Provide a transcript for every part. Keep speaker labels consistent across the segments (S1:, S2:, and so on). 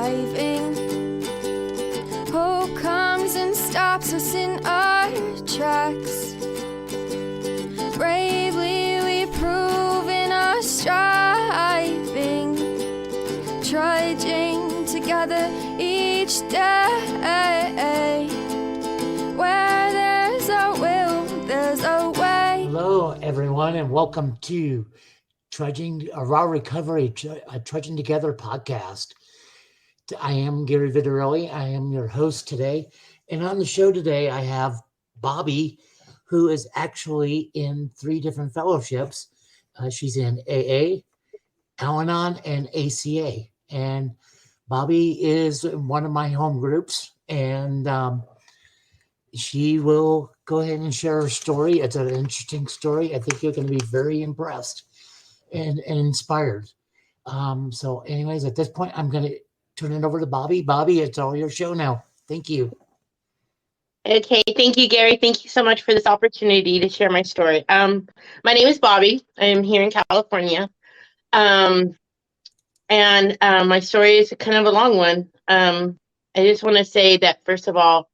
S1: driving. Hope comes and stops us in our tracks. Bravely we prove in our striving, trudging together each day. Where there's a will, there's a way.
S2: Hello, everyone, and welcome to Raw Recovery, Trudging Together podcast. I am Gary Vittorelli. I am your host today. And on the show today, I have Bobbie, who is actually in 3 different fellowships. She's in AA, Al-Anon, and ACA. And Bobbie is in one of my home groups, and she will go ahead and share her story. It's an interesting story. I think you're going to be very impressed and inspired. So anyways, at this point, I'm going to turn it over to Bobbie. Bobbie, it's all your show now. Thank you.
S3: Okay, thank you, Gary. Thank you so much for this opportunity to share my story. My name is Bobbie. I am here in California. And my story is kind of a long one. I just want to say that, first of all,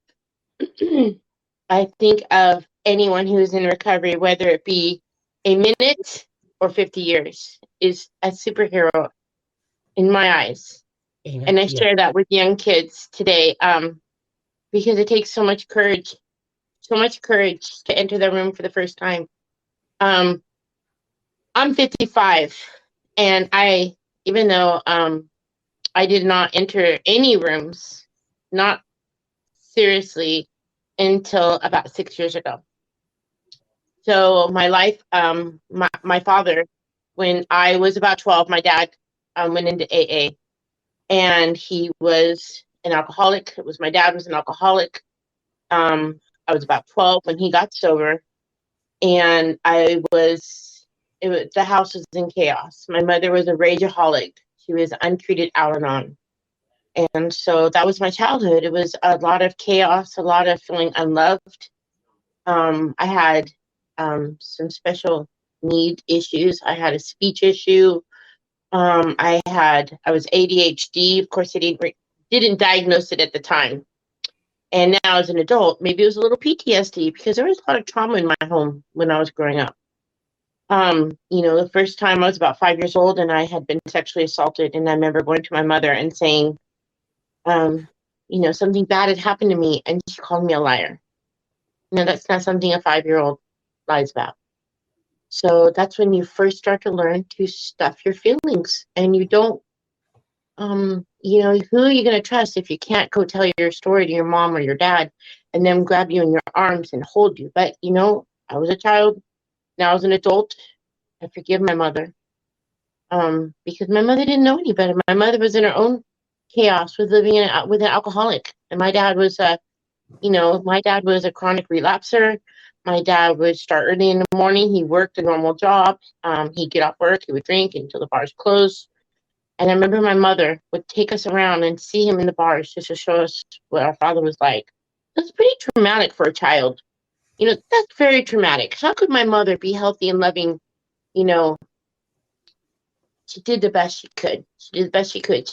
S3: I think of anyone who is in recovery, whether it be a minute or 50 years, is a superhero in my eyes. And I share that with young kids today, because it takes so much courage to enter the room for the first time. I'm 55, and even though I did not enter any rooms, not seriously, until about 6 years ago. So my life, my father, when I was about 12, my dad went into AA, and he was an alcoholic. My dad was an alcoholic. I was about 12 when he got sober, and the house was in chaos. My mother was a rageaholic. She was untreated Al-Anon. And so that was my childhood. It was a lot of chaos, a lot of feeling unloved. I had some special need issues. I had a speech issue. I was ADHD. Of course, they didn't diagnose it at the time. And now as an adult, maybe it was a little PTSD, because there was a lot of trauma in my home when I was growing up. The first time I was about 5 years old, and I had been sexually assaulted. And I remember going to my mother and saying, something bad had happened to me, and she called me a liar. That's not something a 5-year-old lies about. So that's when you first start to learn to stuff your feelings, and you don't, who are you going to trust if you can't go tell your story to your mom or your dad and then grab you in your arms and hold you? But, I was a child. Now as an adult, I forgive my mother, because my mother didn't know any better. My mother was in her own chaos with living with an alcoholic. And my dad was a chronic relapser. My dad would start early in the morning. He worked a normal job. He'd get off work. He would drink until the bars closed. And I remember my mother would take us around and see him in the bars just to show us what our father was like. That's pretty traumatic for a child. That's very traumatic. How could my mother be healthy and loving? She did the best she could. She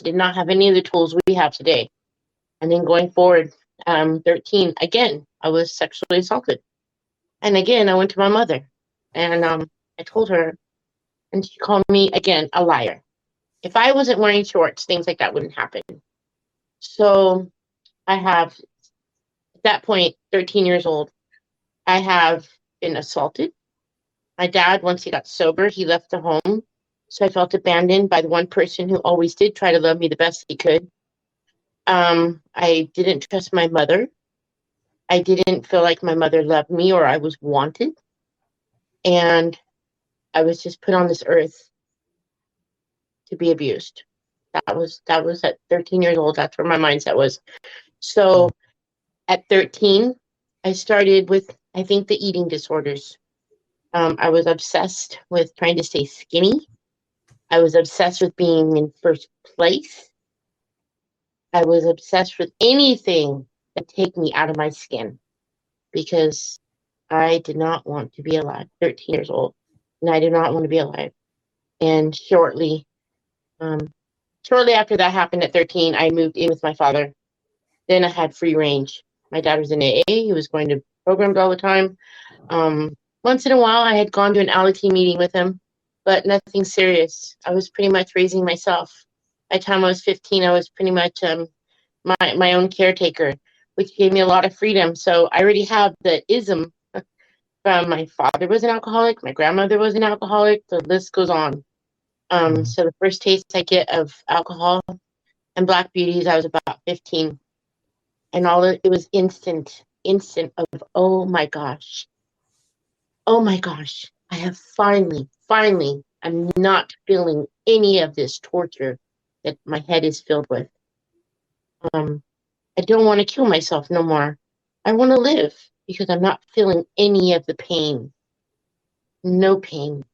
S3: did not have any of the tools we have today. And then going forward, 13, again, I was sexually assaulted. And again, I went to my mother, and I told her, and she called me, again, a liar. If I wasn't wearing shorts, things like that wouldn't happen. So I have, at that point, 13 years old, I have been assaulted. My dad, once he got sober, he left the home. So I felt abandoned by the one person who always did try to love me the best he could. I didn't trust my mother. I didn't feel like my mother loved me or I was wanted. And I was just put on this earth to be abused. That was at 13 years old. That's where my mindset was. So at 13, I started with, I think, the eating disorders. I was obsessed with trying to stay skinny. I was obsessed with being in first place. I was obsessed with anything that take me out of my skin, because I did not want to be alive. 13 years old, and I did not want to be alive. And shortly, Shortly after that happened at 13, I moved in with my father. Then I had free range. My dad was in AA. He was going to programs all the time. Once in a while, I had gone to an Ality meeting with him, but nothing serious. I was pretty much raising myself. By the time I was 15, I was pretty much my own caretaker, which gave me a lot of freedom. So I already have the ism from my father was an alcoholic, my grandmother was an alcoholic, the list goes on. So the first taste I get of alcohol and Black Beauties, I was about 15. And it was instant of, oh my gosh, I have finally, I'm not feeling any of this torture that my head is filled with. I don't want to kill myself no more. I want to live because I'm not feeling any of the pain. No pain.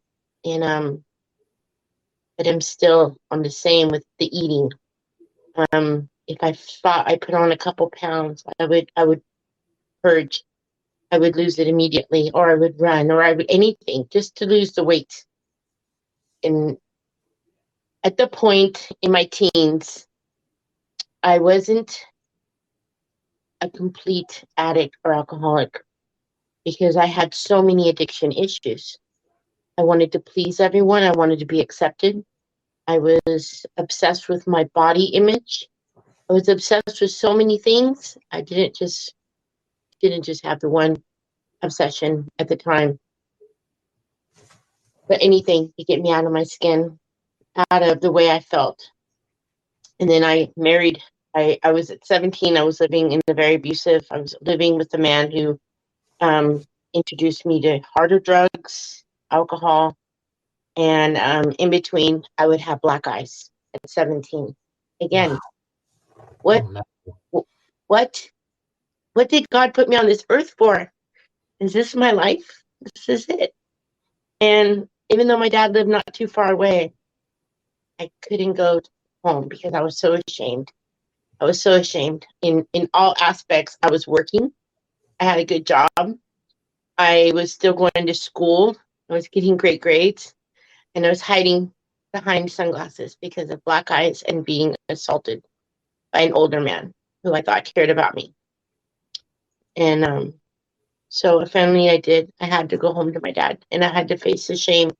S3: And but I'm still on the same with the eating. If I thought I put on a couple pounds, I would purge. I would lose it immediately, or I would run, or I would anything just to lose the weight. And at the point in my teens, I wasn't a complete addict or alcoholic because I had so many addiction issues. I wanted to please everyone. I wanted to be accepted. I was obsessed with my body image. I was obsessed with so many things. I didn't just have the one obsession at the time. But anything to get me out of my skin, out of the way I felt. And then I married. I was at 17. I was living in a very abusive. I was living with a man who introduced me to harder drugs, alcohol, and in between, I would have black eyes at 17. Again, what did God put me on this earth for? Is this my life? This is it. And even though my dad lived not too far away, I couldn't go home because I was so ashamed. I was so ashamed in all aspects. I was working. I had a good job. I was still going to school. I was getting great grades. And I was hiding behind sunglasses because of black eyes and being assaulted by an older man who I thought cared about me. And so finally I had to go home to my dad, and I had to face the shame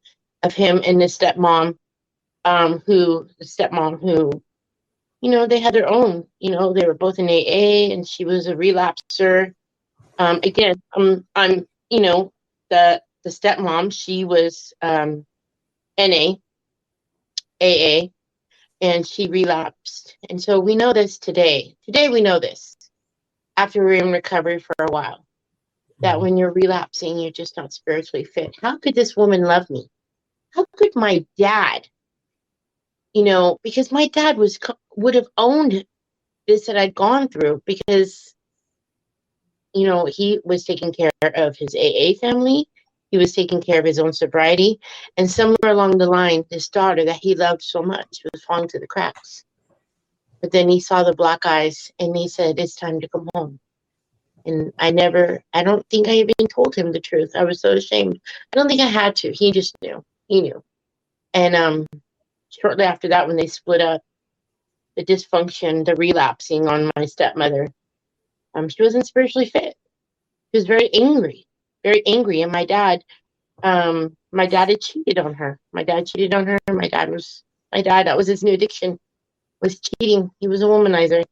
S3: of him and the stepmom, who, they had their own, they were both in AA, and she was a relapser. Again, I'm, the stepmom, she was NA, AA, and she relapsed. And so we know this today. Today we know this, after we're in recovery for a while, that when you're relapsing, you're just not spiritually fit. How could this woman love me? How could my dad, because my dad would have owned this that I'd gone through, because, he was taking care of his AA family. He was taking care of his own sobriety. And somewhere along the line, this daughter that he loved so much was falling through the cracks. But then he saw the black eyes and he said, it's time to come home. And I don't think I even told him the truth. I was so ashamed. I don't think I had to. He just knew. He knew. And shortly after that, when they split up, the dysfunction, the relapsing on my stepmother, she wasn't spiritually fit. She was very angry. And my dad had cheated on her. That was his new addiction, was cheating. He was a womanizer.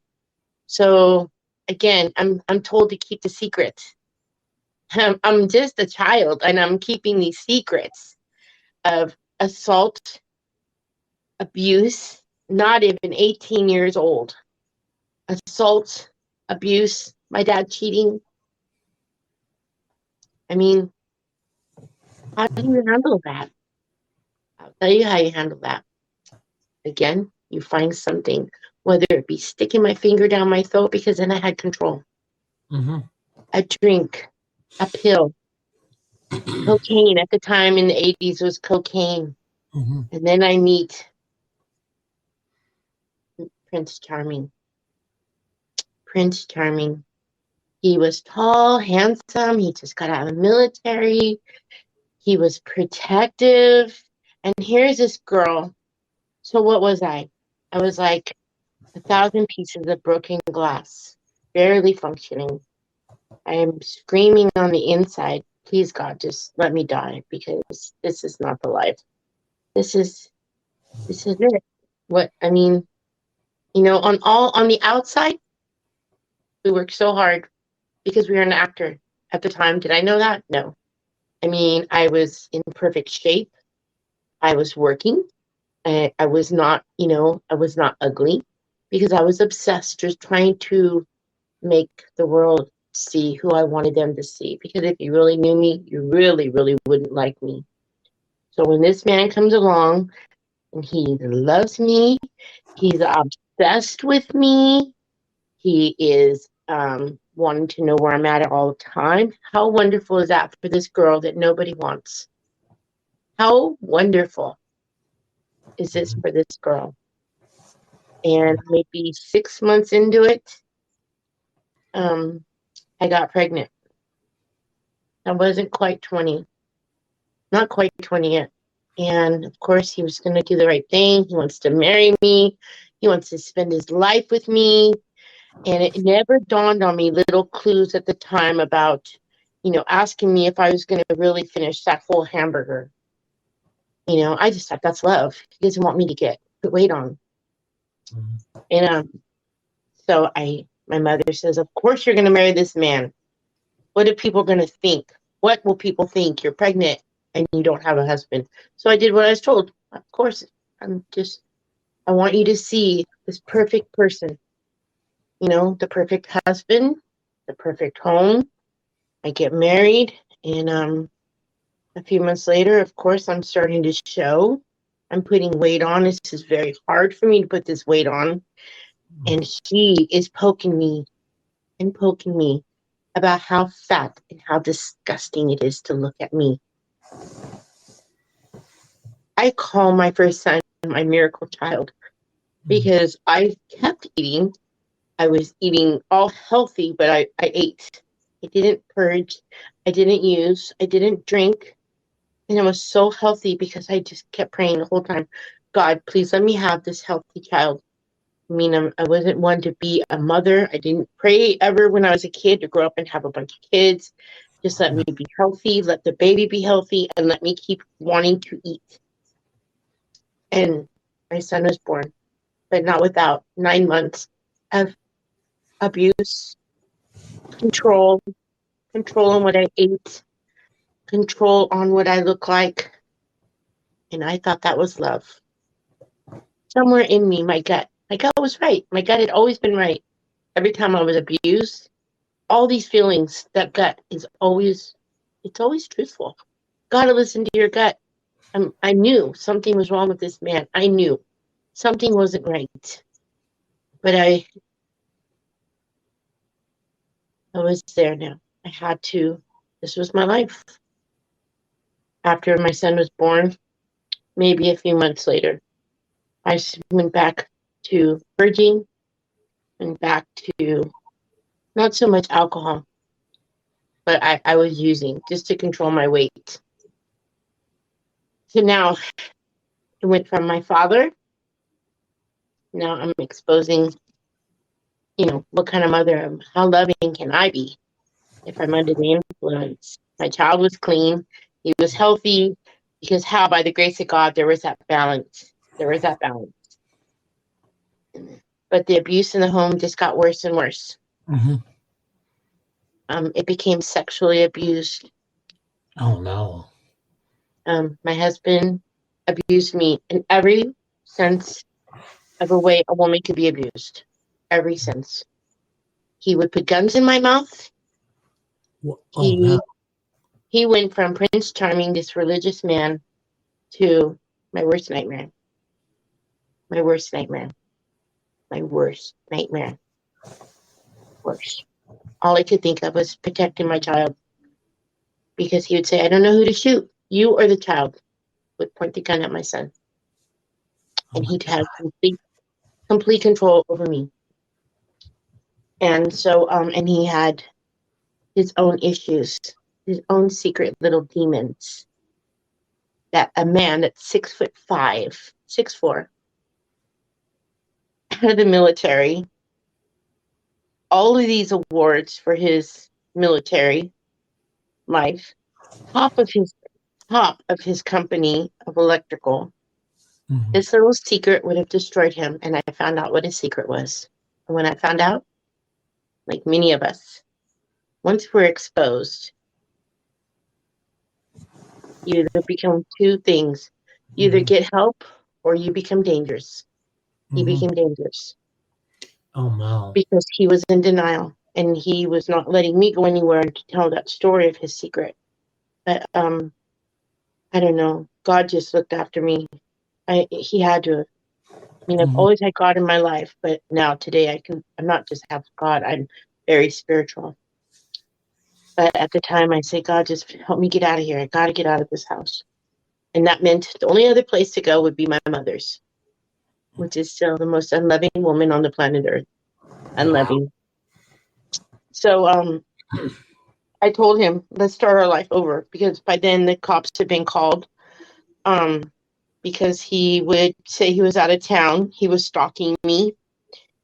S3: So again, I'm told to keep the secret. I'm just a child, and I'm keeping these secrets of assault, abuse, not even 18 years old. Assault, abuse, my dad cheating. I mean, how do you handle that? I'll tell you how you handle that. Again, you find something, whether it be sticking my finger down my throat, because then I had control.
S2: Mm-hmm.
S3: A drink, a pill, cocaine. At the time in the 80s was cocaine.
S2: Mm-hmm.
S3: And then I meet Prince Charming. He was tall, handsome. He just got out of the military. He was protective. And here's this girl. So what was I? I was like 1,000 pieces of broken glass, barely functioning. I am screaming on the inside, please God, just let me die, because this is not the life. This is it. What I mean, on the outside, we worked so hard because we were an actor at the time. Did I know that? No. I mean, I was in perfect shape. I was working. I was not, I was not ugly, because I was obsessed just trying to make the world see who I wanted them to see. Because if you really knew me, you really, really wouldn't like me. So when this man comes along and he loves me, he's obsessed with me, he is wanting to know where I'm at all the time. How wonderful is that for this girl that nobody wants? How wonderful is this for this girl? And maybe 6 months into it, I got pregnant. I wasn't quite 20. Not quite 20 yet. And of course, he was going to do the right thing. He wants to marry me. He wants to spend his life with me. And it never dawned on me, little clues at the time about, asking me if I was going to really finish that whole hamburger. I just thought that's love. He doesn't want me to put weight on. And so my mother says, of course you're going to marry this man. What are people going to think? What will people think? You're pregnant and you don't have a husband. So I did what I was told. Of course, I want you to see this perfect person. The perfect husband, the perfect home. I get married, and a few months later, of course, I'm starting to show. I'm putting weight on. This is very hard for me to put this weight on. And he is poking me about how fat and how disgusting it is to look at me. I call my first son my miracle child, because I kept eating. I was eating all healthy, but I ate. I didn't purge. I didn't use. I didn't drink. And I was so healthy because I just kept praying the whole time, God, please let me have this healthy child. I mean, I wasn't one to be a mother. I didn't pray ever when I was a kid to grow up and have a bunch of kids. Just let me be healthy, let the baby be healthy, and let me keep wanting to eat. And my son was born, but not without 9 months of abuse, control on what I ate, control on what I look like. And I thought that was love. Somewhere in me, my gut was right. My gut had always been right. Every time I was abused, all these feelings, that gut it's always truthful. Gotta listen to your gut. I knew something was wrong with this man. I knew something wasn't right. But I was there now. I had to. This was my life. After my son was born, maybe a few months later, I went back to purging and back to not so much alcohol, but I was using just to control my weight. So now it went from my father. Now I'm exposing, what kind of mother I am. How loving can I be if I'm under the influence? My child was clean. He was healthy, because how, by the grace of God, there was that balance. But the abuse in the home just got worse and worse.
S2: Mm-hmm.
S3: It became sexually abused.
S2: Oh, no.
S3: My husband abused me in every sense of a way a woman could be abused. Every sense. He would put guns in my mouth.
S2: No.
S3: He went from Prince Charming, this religious man, to my worst nightmare. Worst. All I could think of was protecting my child. Because he would say, I don't know who to shoot, you or the child. Would point the gun at my son. And he'd have complete control over me. And so, and he had his own issues, his own secret little demons. That a man that's 6'5", 6'4", out of the military, all of these awards for his military life, top of his company of electrical.
S2: Mhm.
S3: This little secret would have destroyed him, and I found out what his secret was. And when I found out, like many of us, once we're exposed, you either become two things. You either
S2: Mhm.
S3: get help or you become dangerous. He
S2: Mhm.
S3: became dangerous
S2: Oh no.
S3: because he was in denial and he was not letting me go anywhere to tell that story of his secret. But I don't know. God just looked after me. He had to. I mean, I've
S2: Mhm.
S3: always had God in my life, but now today I'm not just have God. I'm very spiritual. But at the time, I say, God, just help me get out of here. I got to get out of this house. And that meant the only other place to go would be my mother's, which is still the most unloving woman on the planet Earth.
S2: Wow.
S3: Unloving. So I told him, let's start our life over, because by then the cops had been called. Because he would say he was out of town. He was stalking me.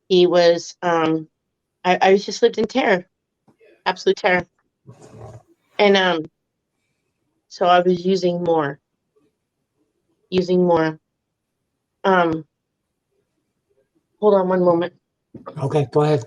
S3: He was I just lived in terror, absolute terror. And so I was using more. Um hold on one moment.
S2: Okay, go ahead.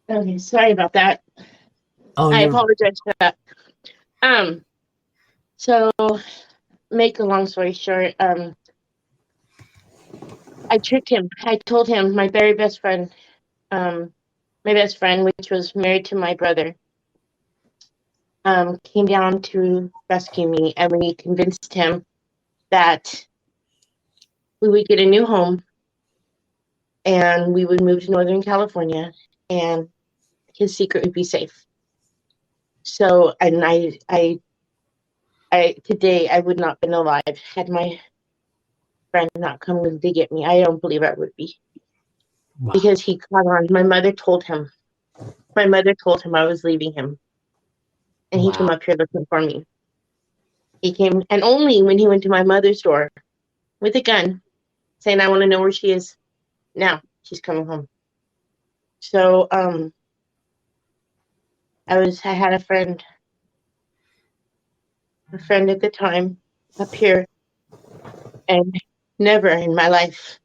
S3: Okay, sorry about that.
S2: Oh,
S3: I
S2: you're
S3: apologize for that. Um so make a long story short, I tricked him. I told him my very best friend, my best friend, which was married to my brother, came down to rescue me, and we convinced him that we would get a new home and we would move to Northern California and his secret would be safe. So, and I today I would not have been alive had my friend not come to get me. I don't believe I would be,
S2: wow.
S3: because he caught on. My mother told him. My mother told him I was leaving him, and he came
S2: Wow.
S3: up here looking for me. He came, and only when he went to my mother's door with a gun, saying, "I want to know where she is now. She's coming home." So, I had a friend at the time up here, and never in my life,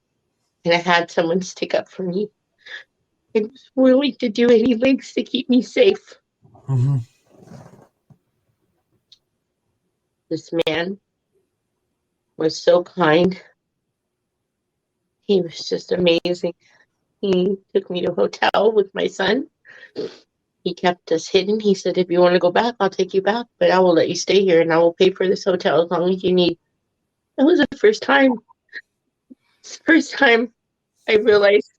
S3: and I had someone stick up for me and was willing to do any lengths to keep me safe.
S2: Mhm.
S3: This man was so kind. He was just amazing. He took me to a hotel with my son. He kept us hidden. He said, if you want to go back, I'll take you back, but I will let you stay here and I will pay for this hotel as long as you need. That was the first time. It's the first time I realized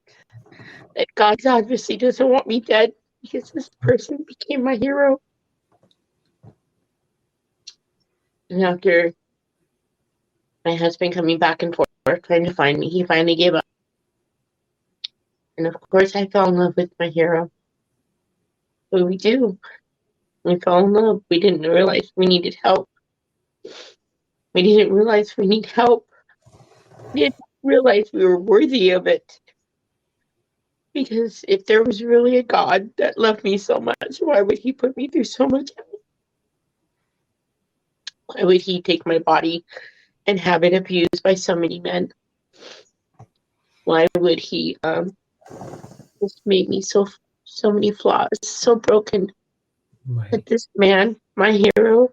S3: that God obviously doesn't want me dead, because this person became my hero. And after my husband coming back and forth trying to find me, he finally gave up. And of course, I fell in love with my hero. What we do? We fell in love. We didn't realize we needed help. We didn't realize we need help. We didn't realize we were worthy of it. Because if there was really a God that loved me so much, why would he put me through so much hell? Why would he take my body and have it abused by so many men? Why would he just make me so many flaws, so broken?
S2: Right.
S3: But this man, my hero,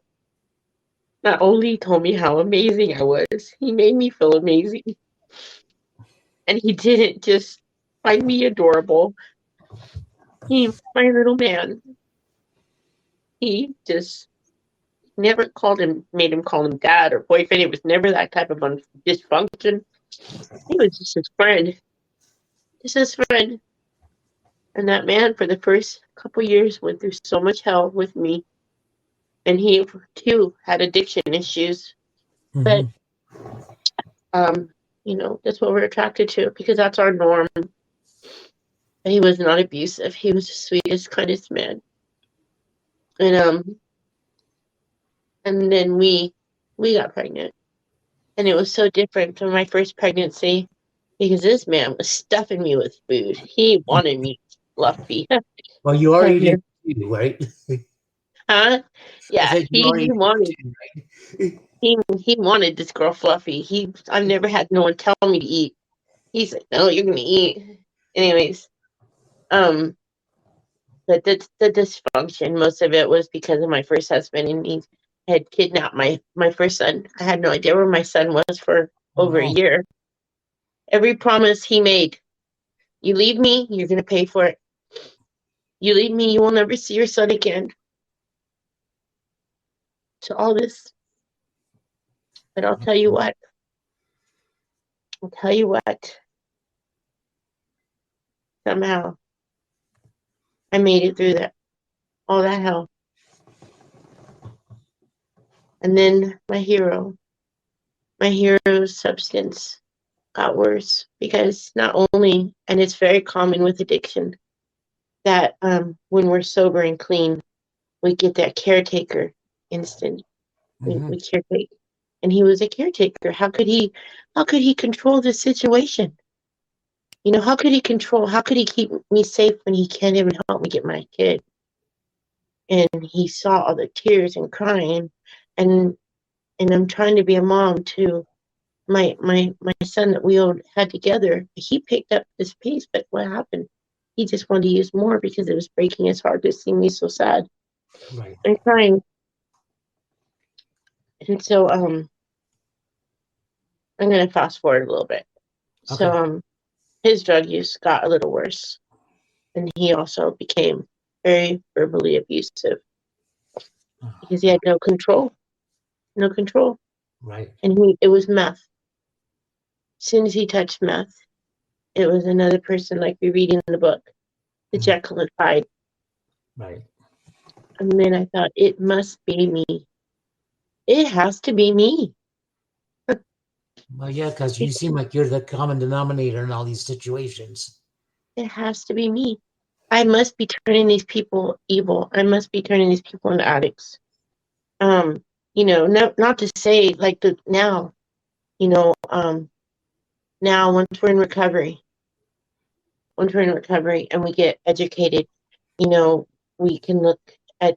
S3: not only told me how amazing I was, he made me feel amazing. And he didn't just find me adorable. He, my little man, he just never made him call him dad or boyfriend. It was never that type of dysfunction. He was just his friend. Just his friend. And that man, for the first couple years, went through so much hell with me. And he, too, had addiction issues. But, that's what we're attracted to because that's our norm. And he was not abusive. He was the sweetest, kindest man. And then we got pregnant. And it was so different from my first pregnancy because this man was stuffing me with food. He wanted me fluffy.
S2: Well, you already did too, right?
S3: Huh? Yeah, he wanted
S2: right?
S3: he wanted this girl fluffy. I've never had no one tell me to eat. He's like, no, you're gonna eat. Anyways, but the dysfunction, most of it was because of my first husband, and he had kidnapped my first son. I had no idea where my son was for over a year. Every promise he made, you leave me, you're gonna pay for it. You leave me, you will never see your son again. To all this. But I'll tell you what. Somehow, I made it through all that hell. And then my hero's substance got worse because not only, and it's very common with addiction, that when we're sober and clean, we get that caretaker instinct. We caretake. And he was a caretaker. How could he control the situation? How could he keep me safe when he can't even help me get my kid? And he saw all the tears and crying, and I'm trying to be a mom to my son that we all had together. He picked up this piece, but what happened? He just wanted to use more because it was breaking his heart to see me so sad and crying. And so I'm going to fast forward a little bit. Okay. So his drug use got a little worse, and he also became very verbally abusive because he had no control.
S2: Right.
S3: And it was meth. As soon as he touched meth, it was another person like we read in the book, the Jekyll and Hyde.
S2: Right.
S3: And then I thought, it must be me. It has to be me.
S2: Well, yeah, because you seem like you're the common denominator in all these situations.
S3: It has to be me. I must be turning these people evil. I must be turning these people into addicts. Not to say like now, now once we're in recovery and we get educated, we can look at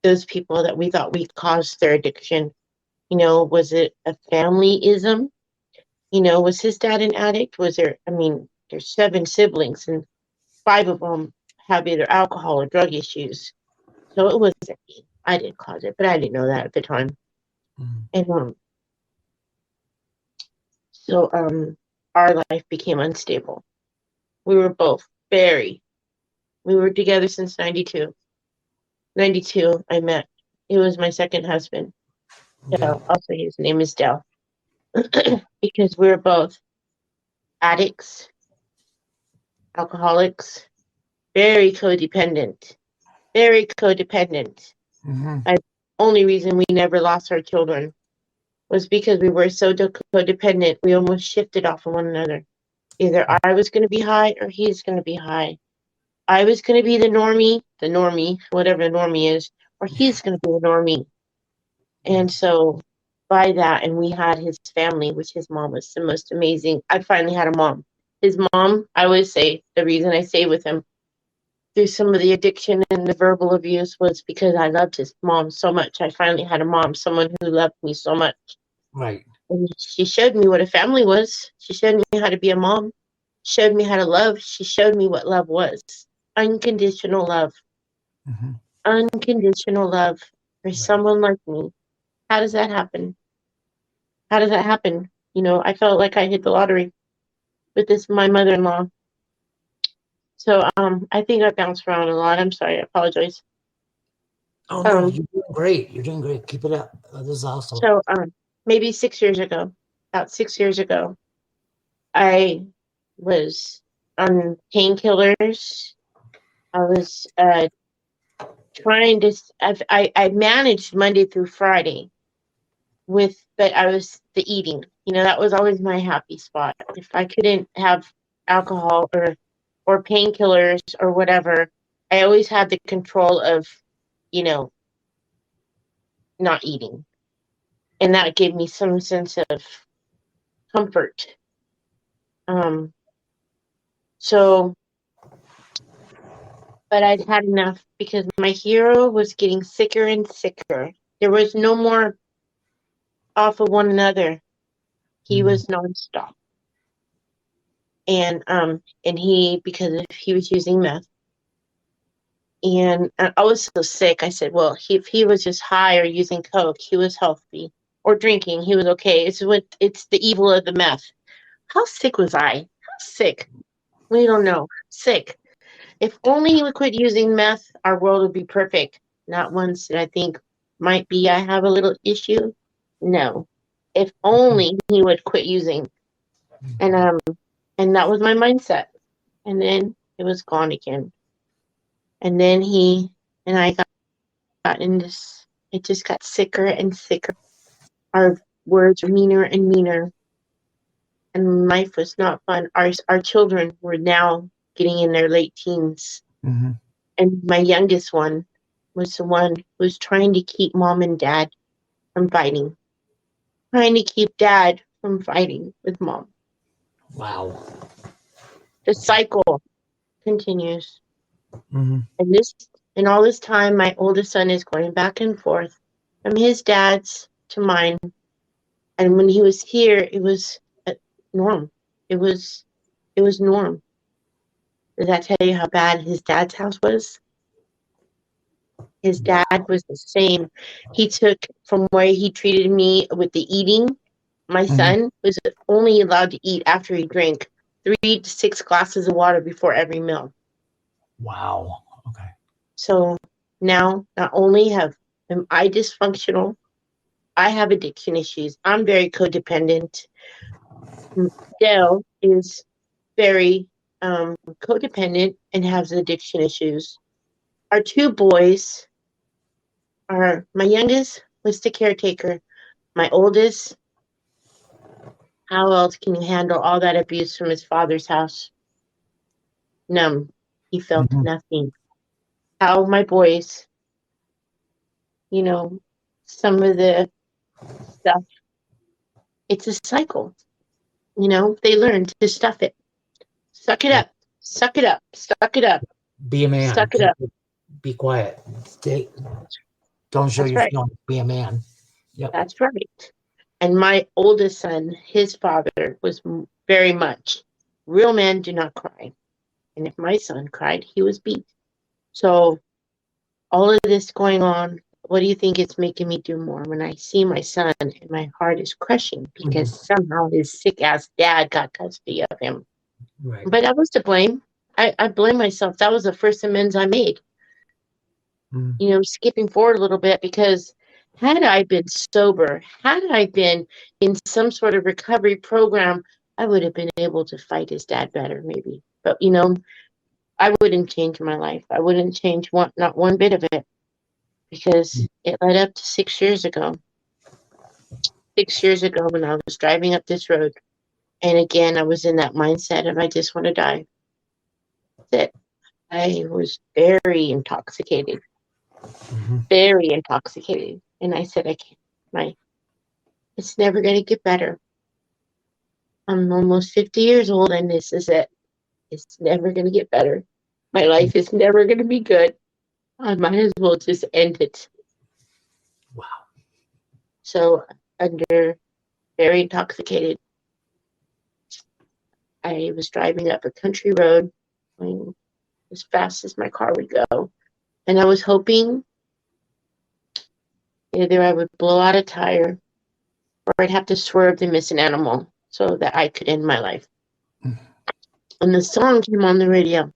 S3: those people that we thought we caused their addiction. Was it a familyism? Was his dad an addict? There's 7 siblings and 5 of them have either alcohol or drug issues. So it wasn't me. I didn't cause it, but I didn't know that at the time. And so our life became unstable. We were both we were together since 92. 92, I met. He was my second husband. Dell. Also, his name is Dell. Because we were both addicts, alcoholics, very codependent. The only reason we never lost our children was because we were so codependent, we almost shifted off of one another. Either I was going to be high or he's going to be high. I was going to be the normie, whatever the normie is, or he's going to be the normie. And so by that, and we had his family, which his mom was the most amazing. I finally had a mom. His mom, I always say, the reason I stayed with him through some of the addiction and the verbal abuse was because I loved his mom so much. I finally had a mom, someone who loved me so much.
S2: Right.
S3: And she showed me what a family was. She showed me how to be a mom, showed me how to love. She showed me what love was. Unconditional love.
S2: Mm-hmm.
S3: Unconditional love for someone like me. How does that happen? How does that happen? You know, I felt like I hit the lottery with this my mother-in-law. So I think I bounced around a lot. I'm sorry, I apologize.
S2: Oh no, you're doing great. You're doing great. Keep it up. This is awesome.
S3: So maybe 6 years ago, about 6 years ago, I was on painkillers. I was trying to. I managed Monday through Friday but I was the eating. You know, that was always my happy spot. If I couldn't have alcohol or painkillers or whatever, I always had the control of, you know, not eating. And that gave me some sense of comfort. So, but I'd had enough because my hero was getting sicker and sicker. There was no more off of one another. He was nonstop. And he, because he was using meth. And I was so sick. I said, well, if he was just high or using coke, he was healthy. Or drinking, he was okay. It's the evil of the meth. How sick was I? How sick? We don't know. Sick. If only he would quit using meth, our world would be perfect. Not once did I think, might be I have a little issue. No. If only he would quit using. And that was my mindset. And then it was gone again. And then he and I got in this, it just got sicker and sicker. Our words were meaner and meaner. And life was not fun. Our children were now getting in their late teens.
S2: Mm-hmm.
S3: And my youngest one was the one who was trying to keep mom and dad from fighting. Trying to keep dad from fighting with mom.
S2: Wow.
S3: The cycle continues.
S2: Mm-hmm.
S3: And all this time, my oldest son is going back and forth from his dad's to mine. And when he was here, it was norm. It was norm. Does that tell you how bad his dad's house was? His dad was the same. He took from where he treated me with the eating. My son was only allowed to eat after he drank 3 to 6 glasses of water before every meal.
S2: Wow. Okay.
S3: So now not only am I dysfunctional, I have addiction issues. I'm very codependent. Dale is very codependent and has addiction issues. Our 2 boys are, my youngest was the caretaker. My oldest, how else can you handle all that abuse from his father's house? Numb. He felt nothing. How my boys, you know, some of the stuff, it's a cycle. You know, they learn to stuff it. Suck it up. Suck it up. Suck it up.
S2: Be a man.
S3: Suck it up.
S2: Be quiet. Don't show your feelings. Be a man. Yep.
S3: That's right. And my oldest son, his father was very much, real men do not cry. And if my son cried, he was beat. So all of this going on, what do you think it's making me do more? When I see my son, and my heart is crushing because somehow his sick ass dad got custody of him.
S2: Right.
S3: But I was to blame. I blame myself. That was the first amends I made. You know, skipping forward a little bit, because had I been sober, had I been in some sort of recovery program, I would have been able to fight his dad better, maybe. But, you know, I wouldn't change my life. I wouldn't change not one bit of it, because it led up to 6 years ago. 6 years ago when I was driving up this road. And again, I was in that mindset of I just want to die. That's it. I was very intoxicated. Very intoxicated. And I said, I can't. It's never going to get better. I'm almost 50 years old, and this is it. It's never going to get better. My life is never going to be good. I might as well just end it.
S2: Wow.
S3: So, under very intoxicated, I was driving up a country road, going as fast as my car would go. And I was hoping either I would blow out a tire or I'd have to swerve to miss an animal so that I could end my life. And the song came on the radio.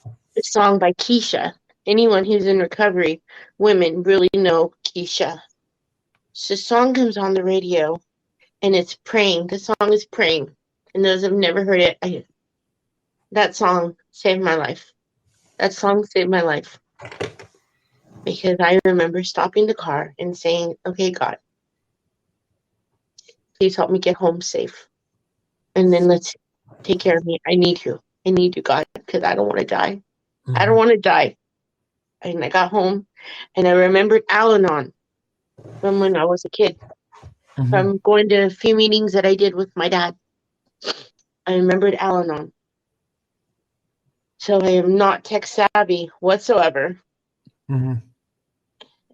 S3: The song by Keisha. Anyone who's in recovery, women really know Keisha. So the song comes on the radio, and it's praying. The song is praying. And those who've never heard it, that song saved my life. That song saved my life. Because I remember stopping the car and saying, okay, God, please help me get home safe. And then let's take care of me. I need you. I need you, God, because I don't want to die.
S2: Mm-hmm.
S3: I don't want to die. And I got home, and I remembered Al-Anon from when I was a kid, from going to a few meetings that I did with my dad. I remembered Al-Anon. So I am not tech savvy whatsoever.
S2: Mm-hmm.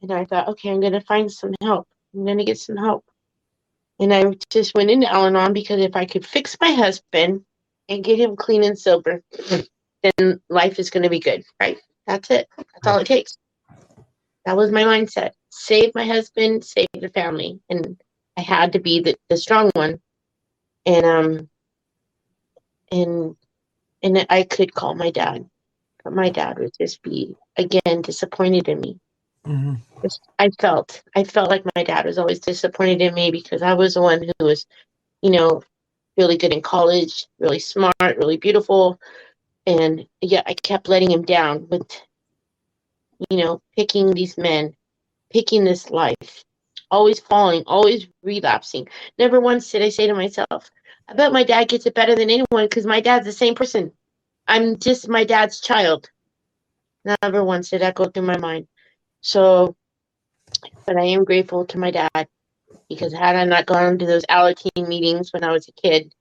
S3: And I thought, okay, I'm going to find some help. I'm going to get some help. And I just went into Al-Anon because if I could fix my husband and get him clean and sober, then life is going to be good, right? That's it. That's all it takes. That was my mindset. Save my husband, save the family. And I had to be the strong one. And I could call my dad. But my dad would just be, again, disappointed in me.
S2: Mm-hmm.
S3: I felt like my dad was always disappointed in me because I was the one who was, really good in college, really smart, really beautiful. And yeah, I kept letting him down with, picking these men, picking this life, always falling, always relapsing. Never once did I say to myself, I bet my dad gets it better than anyone because my dad's the same person. I'm just my dad's child. Never once did that go through my mind. So, but I am grateful to my dad because had I not gone to those Alateen meetings when I was a kid,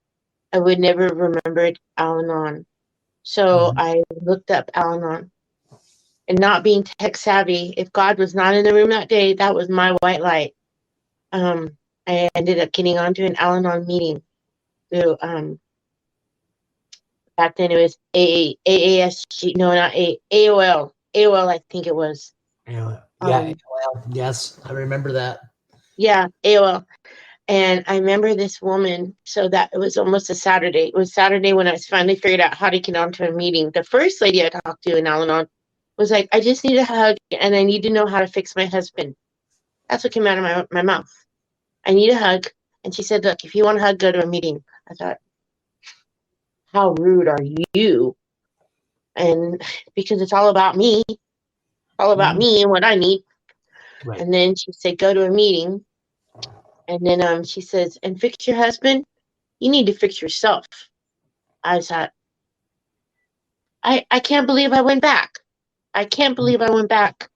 S3: I would never have remembered Al-Anon. So I looked up Al-Anon. And not being tech savvy, if God was not in the room that day, that was my white light. I ended up getting onto an Al-Anon meeting through, back then it was AASG, no, not AOL. AOL, I think it was.
S2: Yeah, AOL. Yes, I remember that.
S3: Yeah, AOL. And I remember this woman, so that it was almost a Saturday. It was Saturday when I finally figured out how to get onto a meeting. The first lady I talked to in Al-Anon was like, I just need a hug and I need to know how to fix my husband. That's what came out of my mouth. I need a hug. And she said, look, if you want a hug, go to a meeting. I thought, how rude are you? And because it's all about me. All about me and what I need. Right. And then she said, go to a meeting. And then she says, and fix your husband? You need to fix yourself. I thought, I can't believe I went back. I can't believe I went back.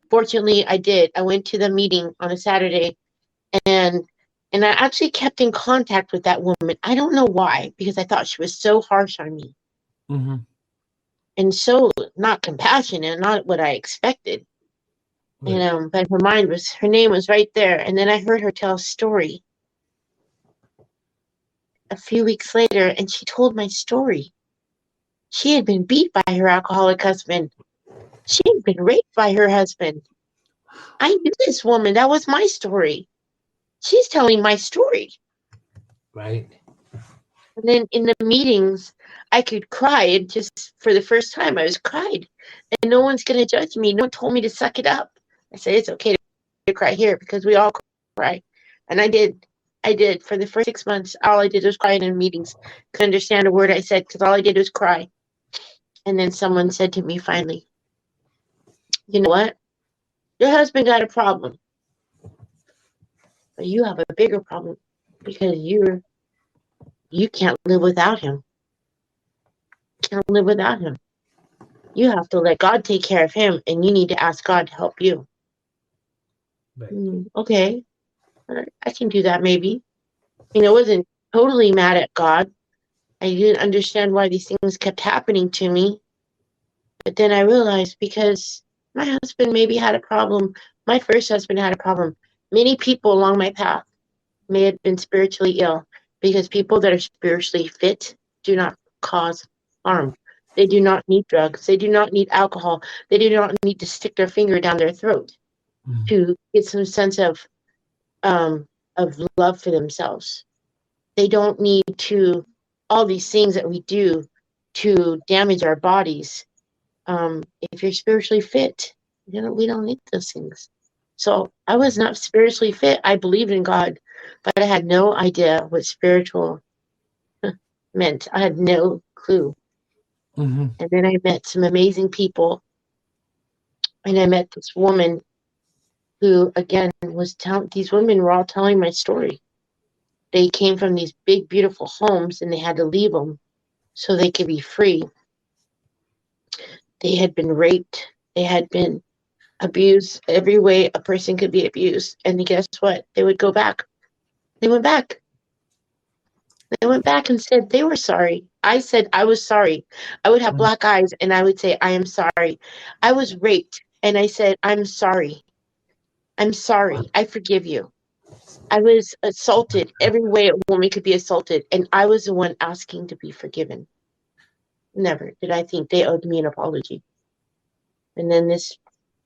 S3: Fortunately, I did. I went to the meeting on a Saturday, and I actually kept in contact with that woman. I don't know why, because I thought she was so harsh on me. Mm-hmm. And so not compassionate, not what I expected. Right. And but her name was right there. And then I heard her tell a story a few weeks later, and she told my story. She had been beat by her alcoholic husband. She had been raped by her husband. I knew this woman. That was my story. She's telling my story.
S2: Right.
S3: And then in the meetings, I could cry. And just for the first time, I was cried. And no one's going to judge me. No one told me to suck it up. I said, it's okay to cry here because we all cry. And I did. For the first 6 months, all I did was cry in meetings. Couldn't understand a word I said because all I did was cry. And then someone said to me finally, you know what? Your husband got a problem. But you have a bigger problem because you can't live without him. Can't live without him. You have to let God take care of him, and you need to ask God to help you. Right. Okay. I can do that maybe. I wasn't totally mad at God. I didn't understand why these things kept happening to me. But then I realized because my husband maybe had a problem. My first husband had a problem. Many people along my path may have been spiritually ill because people that are spiritually fit do not cause harm. They do not need drugs. They do not need alcohol. They do not need to stick their finger down their throat to get some sense of love for themselves. They don't need to all these things that we do to damage our bodies. If you're spiritually fit, we don't need those things. So I was not spiritually fit. I believed in God, but I had no idea what spiritual meant. I had no clue.
S2: Mm-hmm.
S3: And then I met some amazing people. And I met this woman who, again, these women were all telling my story. They came from these big, beautiful homes, and they had to leave them so they could be free. They had been raped. They had been abused every way a person could be abused. And guess what? They would go back. They went back. They went back and said they were sorry. I said I was sorry. I would have black eyes and I would say, I am sorry. I was raped and I said, I'm sorry. I'm sorry. I forgive you. I was assaulted every way a woman could be assaulted. And I was the one asking to be forgiven. Never did I think they owed me an apology. And then this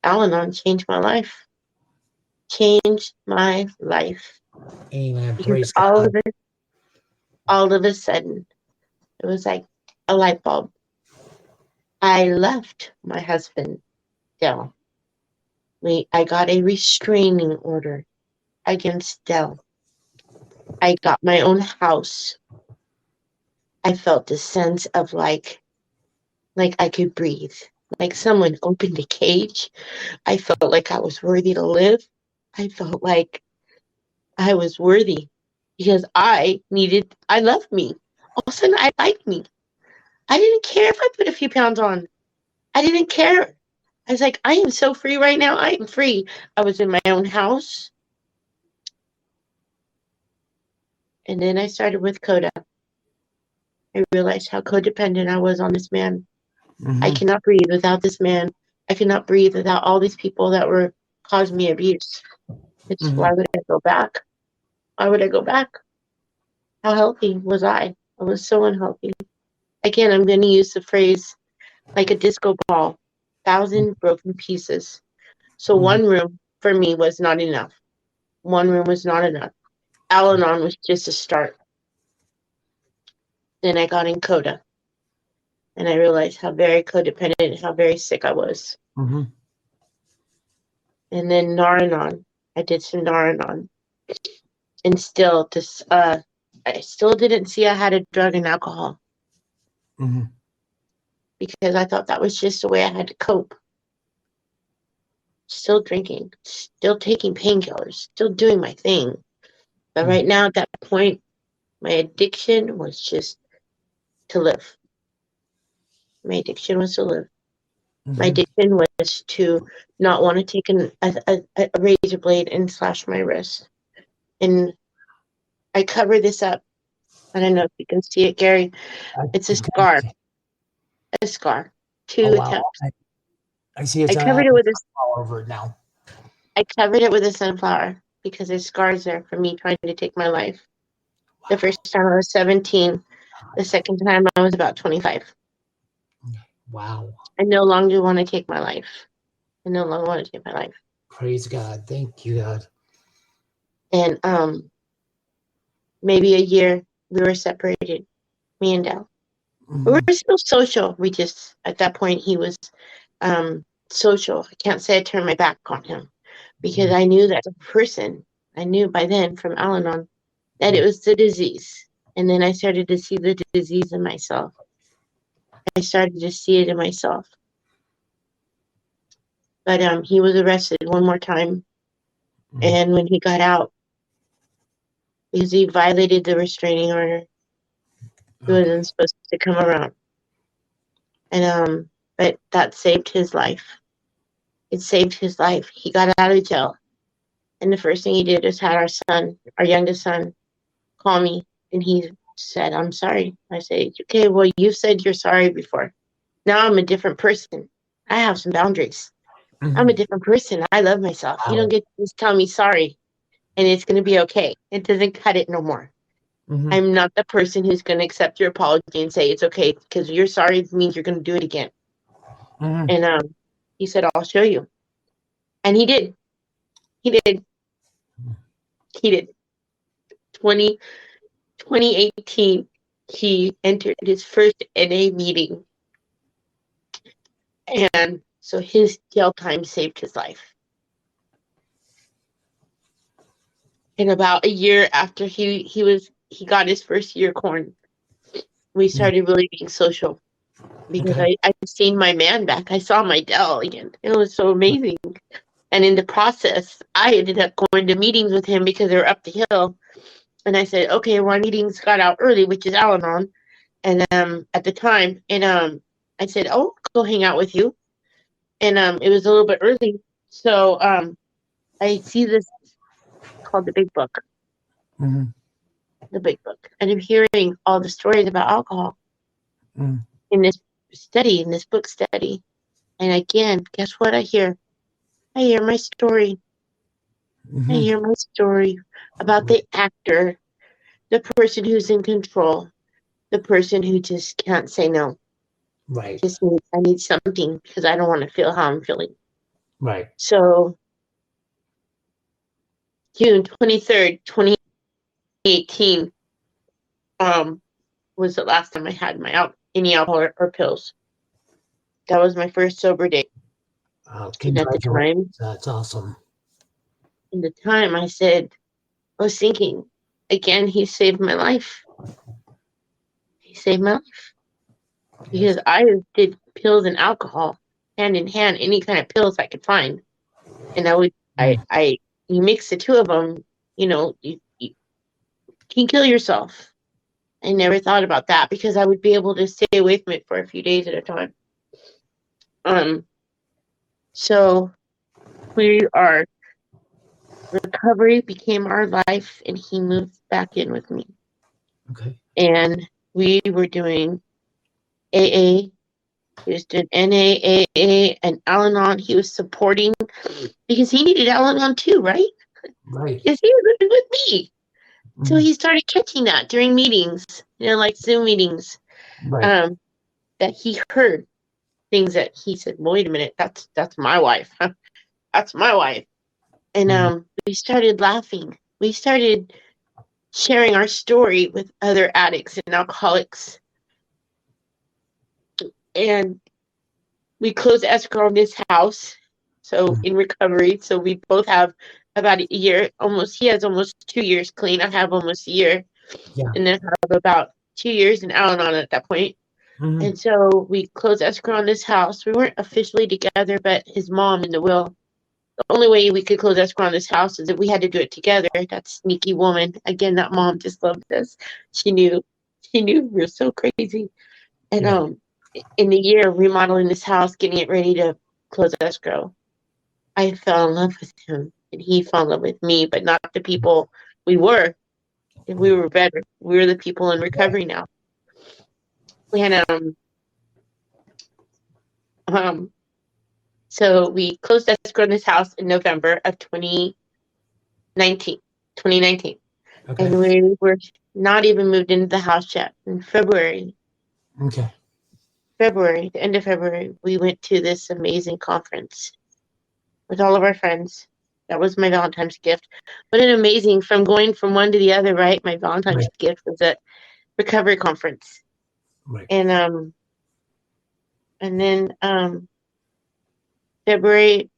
S3: Al-Anon changed my life. Changed my life.
S2: Amen.
S3: Because
S2: Praise God.
S3: all of a sudden, it was like a light bulb. I left my husband, Dell. I got a restraining order against Dell. I got my own house. I felt a sense of like I could breathe. Like someone opened a cage. I felt like I was worthy to live. I felt like I was worthy because I loved me. All of a sudden, I liked me. I didn't care if I put a few pounds on. I didn't care. I was like, I am so free right now. I am free. I was in my own house. And then I started with Coda. I realized how codependent I was on this man.
S2: Mm-hmm.
S3: I cannot breathe without this man. I cannot breathe without all these people that were causing me abuse. Why would I go back? Why would I go back? How healthy was I? I was so unhealthy. Again, I'm going to use the phrase like a disco ball, 1,000 broken pieces. So one room for me was not enough. One room was not enough. Al-Anon was just a start. Then I got in Coda. And I realized how very codependent and how very sick I was.
S2: Mm-hmm.
S3: And then Nar-Anon. I did some Nar-Anon. And still, I still didn't see I had a drug and alcohol.
S2: Mm-hmm.
S3: Because I thought that was just the way I had to cope. Still drinking, still taking painkillers, still doing my thing. But right now, at that point, my addiction was just to live. My addiction was to live. My addiction was to not want to take a razor blade and slash my wrist. And I cover this up. I don't know if you can see it, Gary. It's a scar. A scar. Two attempts.
S2: I see it's
S3: I covered it with a
S2: all over it now.
S3: I covered it with a sunflower because there's scars there for me trying to take my life. Wow. The first time I was 17. The second time I was about 25.
S2: Wow.
S3: I no longer want to take my life. I no longer want to take my life.
S2: Praise God. Thank you, God.
S3: And maybe a year we were separated, me and Dell. We were still social. We just, at that point, he was social. I can't say I turned my back on him because I knew that person, I knew by then from Al-Anon that it was the disease. And then I started to see the disease in myself. I started to see it in myself. But he was arrested one more time. And when he got out, because he violated the restraining order, he wasn't supposed to come around. And but that saved his life. It saved his life. He got out of jail. And the first thing he did was had our youngest son, call me, and he said, "I'm sorry." I say, "Okay, well, you said you're sorry before. Now I'm a different person. I have some boundaries. I'm a different person. I love myself. You don't
S2: Wow.
S3: get to just tell me sorry and it's going to be okay. It doesn't cut it no more. I'm not the person who's going to accept your apology and say it's okay because you're sorry means you're going to do it again." And he said, "I'll show you." And he did. He did. He did. 2018, he entered his first NA meeting. And so his jail time saved his life. And about a year after he got his first year corn, we started really being social because
S2: Okay.
S3: I seen my man back. I saw my Dell again. It was so amazing. And in the process, I ended up going to meetings with him because they were up the hill. And I said, "Okay, well, our meetings got out early, which is Al-Anon." And at the time, and I said, "Oh, go hang out with you." And it was a little bit early. So I see this called the Big Book. The Big Book. And I'm hearing all the stories about alcohol in this book study. And again, guess what I hear? I hear my story. I hear my story about the actor, the person who's in control, the person who just can't say no.
S2: Right.
S3: I need something because I don't want to feel how I'm feeling.
S2: Right.
S3: So June 23rd, 2018, was the last time I had any alcohol or pills. That was my first sober day. And at the time,
S2: That's awesome.
S3: in the time, I was thinking, again, he saved my life. He saved my life. Because I did pills and alcohol hand in hand, any kind of pills I could find. And you mix the two of them, you can kill yourself. I never thought about that because I would be able to stay away from it for a few days at a time. So recovery became our life, and he moved back in with me.
S2: Okay.
S3: And we were doing AA. He was doing NAAA and Al-Anon. He was supporting because he needed Al-Anon too, right?
S2: Right.
S3: Because he was living with me. So he started catching that during meetings, like Zoom meetings,
S2: Right.
S3: that he heard things that he said, "Wait a minute, that's my wife. That's my wife." And we started laughing. We started sharing our story with other addicts and alcoholics. And we closed escrow on this house, so in recovery. So we both have about a year, almost. He has almost 2 years clean. I have almost a year.
S2: Yeah.
S3: And then I have about 2 years in Al-Anon at that point. And so we closed escrow on this house. We weren't officially together, but his mom in the will. The only way we could close escrow on this house is if we had to do it together. That sneaky woman. Again, that mom just loved us. She knew we were so crazy. And in the year of remodeling this house, getting it ready to close escrow, I fell in love with him, and he fell in love with me, but not the people we were. And we were better. We were the people in recovery now. And so we closed escrow in this house in November of 2019. Okay. And we were not even moved into the house yet. In February, the end of February, we went to this amazing conference with all of our friends. That was my Valentine's gift. What an amazing, from going from one to the other, right? My Valentine's gift was a recovery conference.
S2: Right.
S3: And then February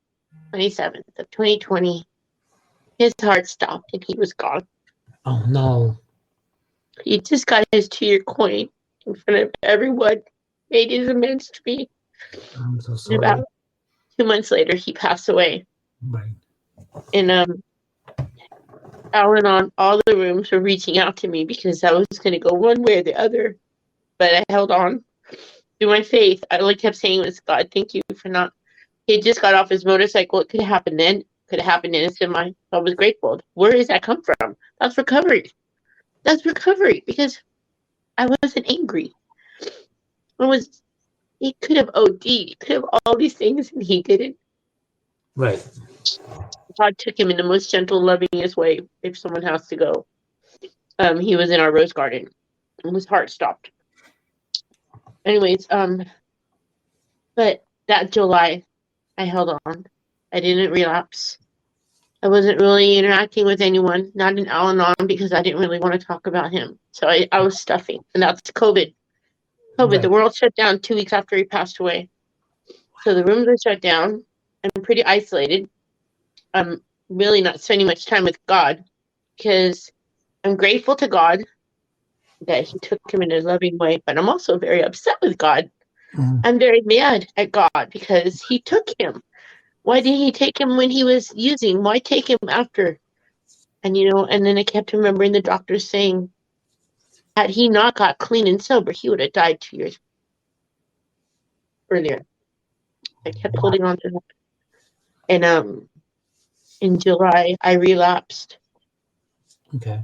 S3: 27th of 2020, his heart stopped and he was gone.
S2: Oh, no.
S3: He just got his 2-year coin in front of everyone, made his amends to me.
S2: I'm so sorry.
S3: And about 2 months later, he passed away.
S2: Right.
S3: And Al-Anon, all the rooms were reaching out to me because I was going to go one way or the other. But I held on through my faith. I only kept saying, "It was God, thank you for not." He had just got off his motorcycle. It could have happened then. could have happened in a semi. I was grateful. Where does that come from? That's recovery. That's recovery because I wasn't angry. He could have OD, he could have all these things, and he didn't.
S2: Right.
S3: God took him in the most gentle, lovingest way. If someone has to go, he was in our rose garden, and his heart stopped. Anyways, but that July, I held on. I didn't relapse. I wasn't really interacting with anyone, not in Al-Anon, because I didn't really want to talk about him. So I was stuffing, and that's COVID.
S2: Right.
S3: The world shut down 2 weeks after he passed away. So the rooms were shut down. I'm pretty isolated. I'm really not spending much time with God because I'm grateful to God that he took him in a loving way, but I'm also very upset with God.
S2: Mhm.
S3: I'm very mad at God because he took him. Why didn't he take him when he was using? Why take him after? And and then I kept remembering the doctors saying, had he not got clean and sober, he would have died 2 years earlier. I kept holding on to that. And in July, I relapsed.
S2: Okay.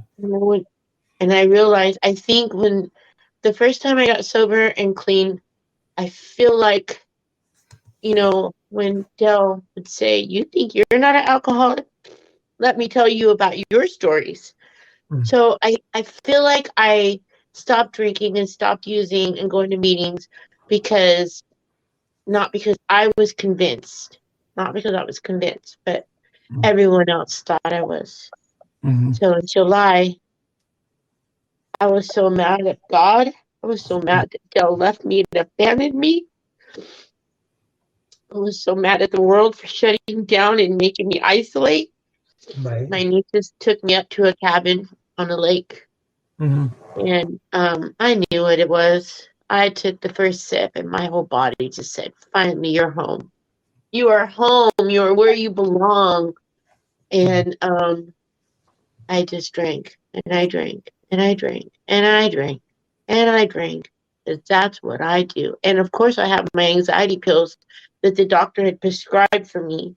S3: And I realized, I think when the first time I got sober and clean, I feel like, when Dell would say, you think you're not an alcoholic? Let me tell you about your stories.
S2: Mhm.
S3: So I feel like I stopped drinking and stopped using and going to meetings not because I was convinced, not because I was convinced, but everyone else thought I was.
S2: Mhm.
S3: So in July, I was so mad at God. I was so mad that Dell left me and abandoned me. I was so mad at the world for shutting down and making me isolate.
S2: Right.
S3: My nieces took me up to a cabin on a lake,
S2: Mhm.
S3: and I knew what it was. I took the first sip, and my whole body just said, finally, you're home. You are home. You are where you belong. And I just drank, and I drank, and I drank, and I drank, and I drank. That's what I do. And of course, I have my anxiety pills that the doctor had prescribed for me.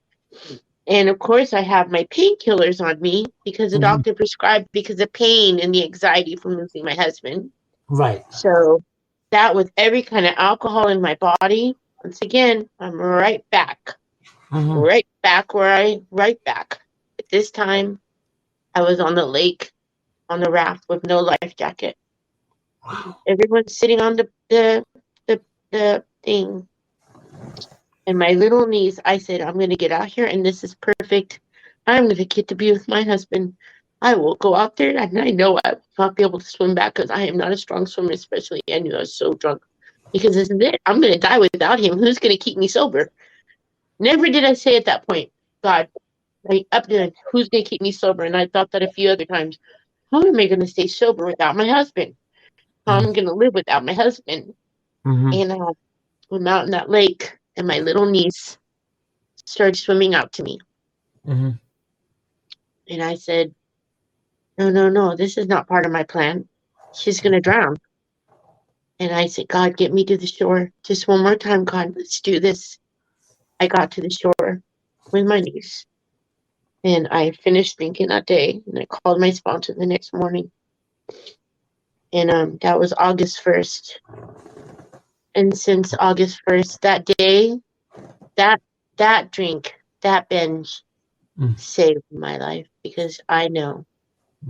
S3: And of course, I have my painkillers on me because the
S2: Mhm.
S3: doctor prescribed because of pain and the anxiety from losing my husband.
S2: Right.
S3: So that with every kind of alcohol in my body, once again, I'm right back,
S2: Mhm.
S3: right back right back. At this time, I was on the lake on the raft with no life jacket.
S2: Wow.
S3: Everyone's sitting on the thing. And my little niece, I said, I'm going to get out here, and this is perfect. I'm going to get to be with my husband. I will go out there, and I know I will not be able to swim back because I am not a strong swimmer, especially I knew I was so drunk. Because this is it. I'm going to die without him. Who's going to keep me sober? Never did I say at that point, God, like up there, who's going to keep me sober? And I thought that a few other times. How am I going to stay sober without my husband? How am I going to live without my husband?
S2: Mhm.
S3: And I'm out in that lake, and my little niece started swimming out to me.
S2: Mhm.
S3: And I said, no, this is not part of my plan. She's going to drown. And I said, God, get me to the shore. Just one more time, God, let's do this. I got to the shore with my niece. And I finished drinking that day. And I called my sponsor the next morning. And that was August 1st. And since August 1st, that day, that drink, that binge saved my life because I know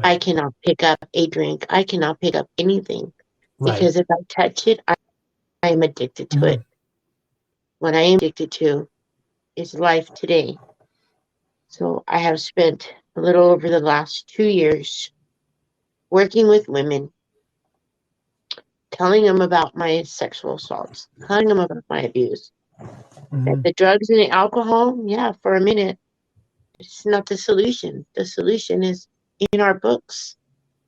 S3: I
S2: Right.
S3: cannot pick up a drink. I cannot pick up anything
S2: Right.
S3: because if I touch it, I am addicted to it. What I am addicted to is life today. So I have spent a little over the last 2 years working with women, telling them about my sexual assaults, telling them about my abuse. That
S2: Mhm.
S3: the drugs and the alcohol, yeah, for a minute, it's not the solution. The solution is in our books,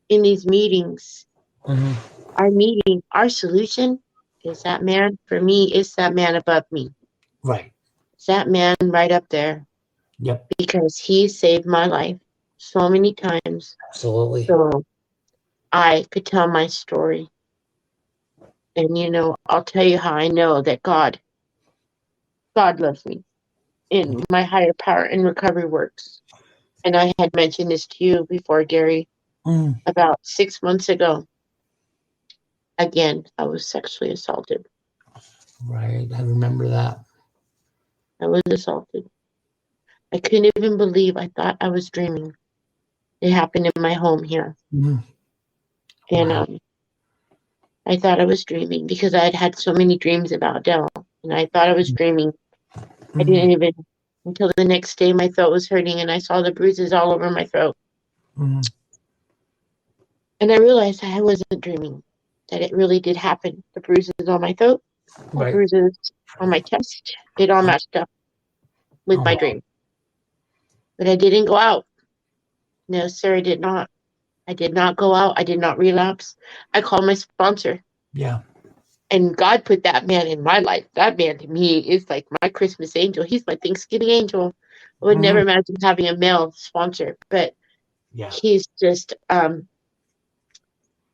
S3: in these meetings.
S2: Mhm.
S3: Our solution is that man, for me, is that man above me.
S2: Right.
S3: It's that man right up there
S2: Yep.
S3: because he saved my life so many times.
S2: Absolutely.
S3: So I could tell my story. And I'll tell you how I know that God loves me. in my higher power in recovery works. And I had mentioned this to you before, Gary, about 6 months ago. Again, I was sexually assaulted.
S2: Right. I remember that.
S3: I was assaulted. I couldn't even believe. I thought I was dreaming. It happened in my home here.
S2: Mm.
S3: And
S2: Wow.
S3: I thought I was dreaming because I had had so many dreams about Dell. And I thought I was dreaming. I didn't even, until the next day, my throat was hurting and I saw the bruises all over my throat.
S2: Mm.
S3: And I realized I wasn't dreaming, that it really did happen. The bruises on my throat, the
S2: Right.
S3: bruises on my chest, it all matched up with
S2: Oh,
S3: my
S2: wow.
S3: dream. But I didn't go out. No, sir, I did not. I did not go out. I did not relapse. I called my sponsor.
S2: Yeah.
S3: And God put that man in my life. That man to me is like my Christmas angel. He's my Thanksgiving angel. I would never imagine having a male sponsor, but
S2: Yeah.
S3: he's just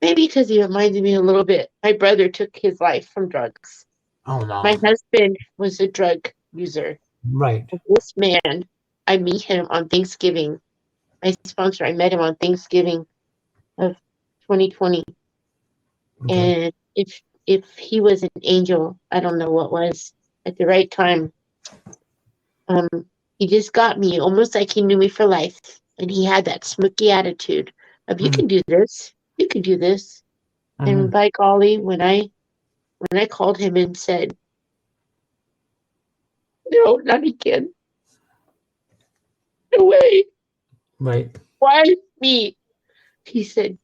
S3: maybe because he reminded me a little bit. My brother took his life from drugs.
S2: Oh, no.
S3: My husband was a drug user.
S2: Right.
S3: This man, I meet him on Thanksgiving. My sponsor, I met him on Thanksgiving of 2020.
S2: Okay.
S3: And if he was an angel, I don't know what was at the right time. He just got me almost like he knew me for life. And he had that smoky attitude of you can do this, you can do this. And by golly, when I called him and said, no, not again. No way.
S2: Right.
S3: Why me? He said,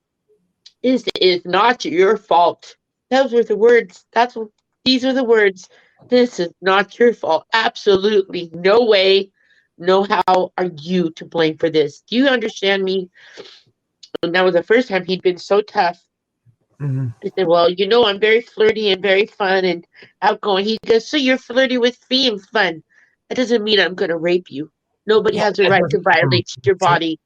S3: this is not your fault. Those were the words. These are the words. This is not your fault. Absolutely no way, no how are you to blame for this. Do you understand me? And that was the first time he'd been so tough. I said, well, I'm very flirty and very fun and outgoing. He goes, so you're flirty with me and fun. That doesn't mean I'm going to rape you. Nobody has the right to violate your body.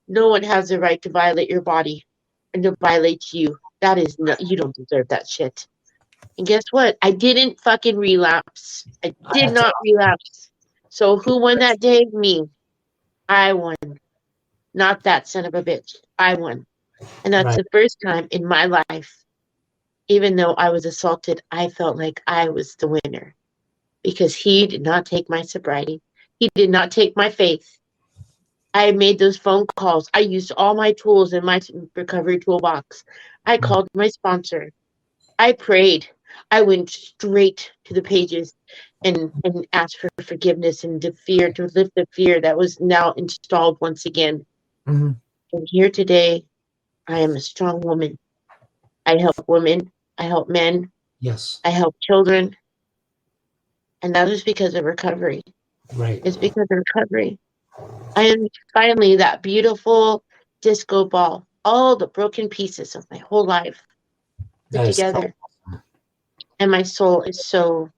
S3: No one has the right to violate your body and to violate you. That is not, you don't deserve that shit. And guess what? I didn't fucking relapse. I did not relapse. So who won that day? Me. I won. Not that son of a bitch. I won. And that's the first time in my life, even though I was assaulted, I felt like I was the winner. Because he did not take my sobriety. He did not take my faith. I made those phone calls. I used all my tools in my recovery toolbox. I called my sponsor. I prayed. I went straight to the pages and asked for forgiveness and to lift the fear that was now installed once again. And here today, I am a strong woman. I help women. I help men.
S2: Yes.
S3: I help children. And that is because of recovery.
S2: Right.
S3: It's because of recovery. I am finally that beautiful disco ball, all the broken pieces of my whole life put together. So awesome. And my soul is so,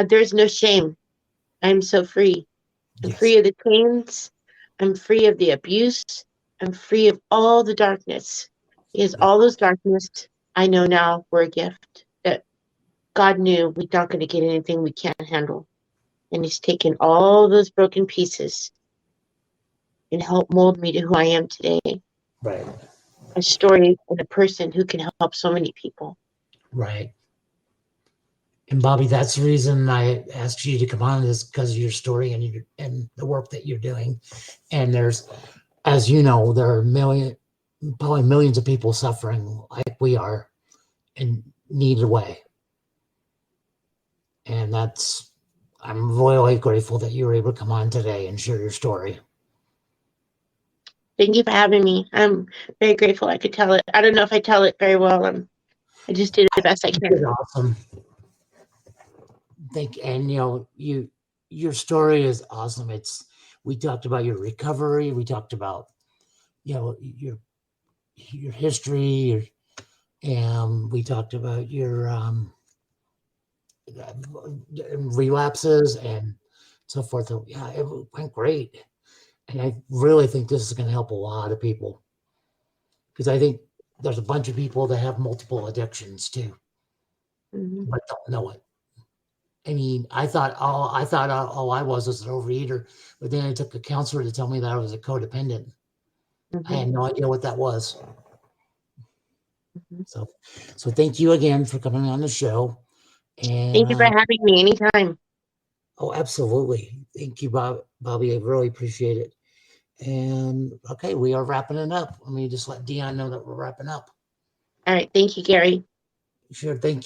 S3: there's no shame. I'm so free. I'm free of the chains. I'm free of the abuse. I'm free of all the darkness. Because all those darkness, I know now, were a gift that God knew we're not going to get anything we can't handle. And he's taken all those broken pieces and helped mold me to who I am today.
S2: Right.
S3: A story and a person who can help so many people.
S2: Right. And Bobbie, that's the reason I asked you to come on, is because of your story and the work that you're doing. And there's, as you know, there are probably millions of people suffering like we are and need a way. And I'm really grateful that you were able to come on today and share your story.
S3: Thank you for having me. I'm very grateful I could tell it. I don't know if I tell it very well. I just did the best I can.
S2: It's awesome. And your story is awesome. We talked about your recovery. We talked about, your history, and we talked about your relapses and so forth. So, yeah, it went great. And I really think this is going to help a lot of people, because I think there's a bunch of people that have multiple addictions too, but don't know it. I mean, I thought all I was an overeater, but then I took a counselor to tell me that I was a codependent. I had no idea what that was. So thank you again for coming on the show. And
S3: Thank you for having me anytime.
S2: oh, absolutely. Thank you, Bobbie. I really appreciate it. And okay, we are wrapping it up. Let me just let Dion know that we're wrapping up.
S3: All right. Thank you, Gary.
S2: Sure. Thank you.